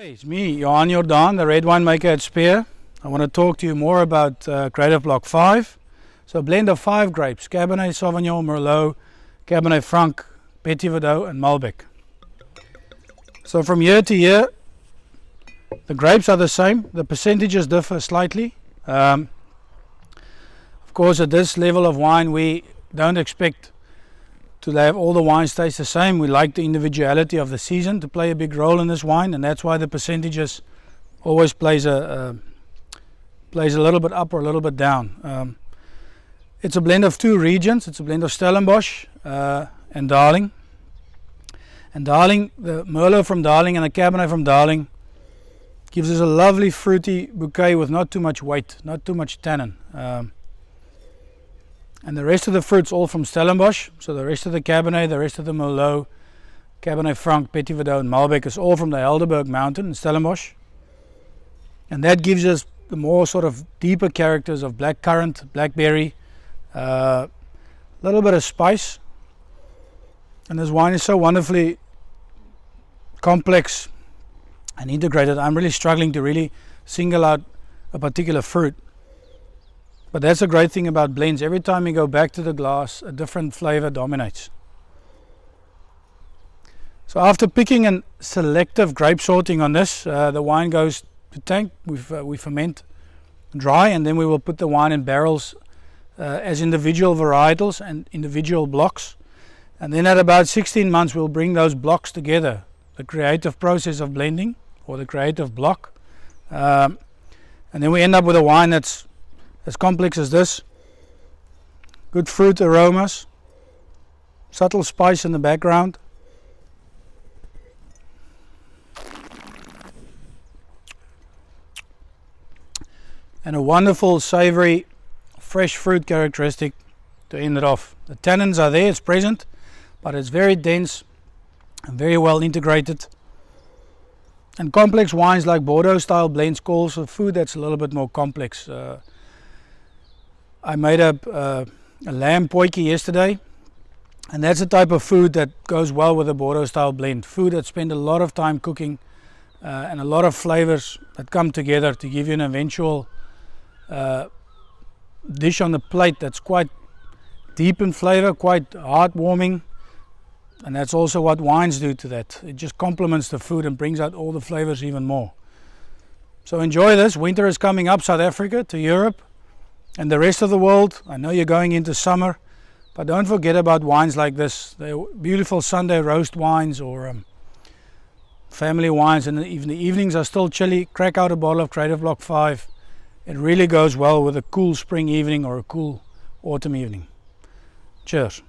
Hey, it's me, Johan Jordaan, the red winemaker at Spier. I want to talk to you more about Creative Block 5. So a blend of 5 grapes: Cabernet Sauvignon, Merlot, Cabernet Franc, Petit Verdot and Malbec. So from year to year, the grapes are the same, the percentages differ slightly. Of course, at this level of wine, we don't expect to have all the wines taste the same. We like the individuality of the season to play a big role in this wine, and that's why the percentages always plays a little bit up or a little bit down. It's a blend of 2 regions. It's a blend of Stellenbosch and Darling. And Darling, the Merlot from Darling and the Cabernet from Darling gives us a lovely fruity bouquet with not too much weight, not too much tannin. And the rest of the fruits all from Stellenbosch. So the rest of the Cabernet, the rest of the Merlot, Cabernet Franc, Petit Verdot and Malbec is all from the Helderberg mountain in Stellenbosch. And that gives us the more sort of deeper characters of black currant, blackberry, a little bit of spice. And this wine is so wonderfully complex and integrated. I'm really struggling to really single out a particular fruit. But that's a great thing about blends. Every time you go back to the glass, a different flavor dominates. So after picking and selective grape sorting on this, the wine goes to tank. We ferment dry, and then we will put the wine in barrels as individual varietals and individual blocks. And then at about 16 months, we'll bring those blocks together, the creative process of blending, or the creative block. And then we end up with a wine that's as complex as this. Good fruit aromas, subtle spice in the background. And a wonderful savory, fresh fruit characteristic to end it off. The tannins are there, it's present, but it's very dense and very well integrated. And complex wines like Bordeaux style blends calls for food that's a little bit more complex. I made up a lamb potjie yesterday, and that's the type of food that goes well with a Bordeaux style blend. Food that spend a lot of time cooking and a lot of flavors that come together to give you an eventual dish on the plate that's quite deep in flavor, quite heartwarming. And that's also what wines do to that. It just complements the food and brings out all the flavors even more. So enjoy this. Winter is coming up, South Africa to Europe and the rest of the world. I know you're going into summer, but don't forget about wines like this. They're beautiful Sunday roast wines or family wines, and even the evenings are still chilly. Crack out a bottle of Creative Block 5. It really goes well with a cool spring evening or a cool autumn evening. Cheers.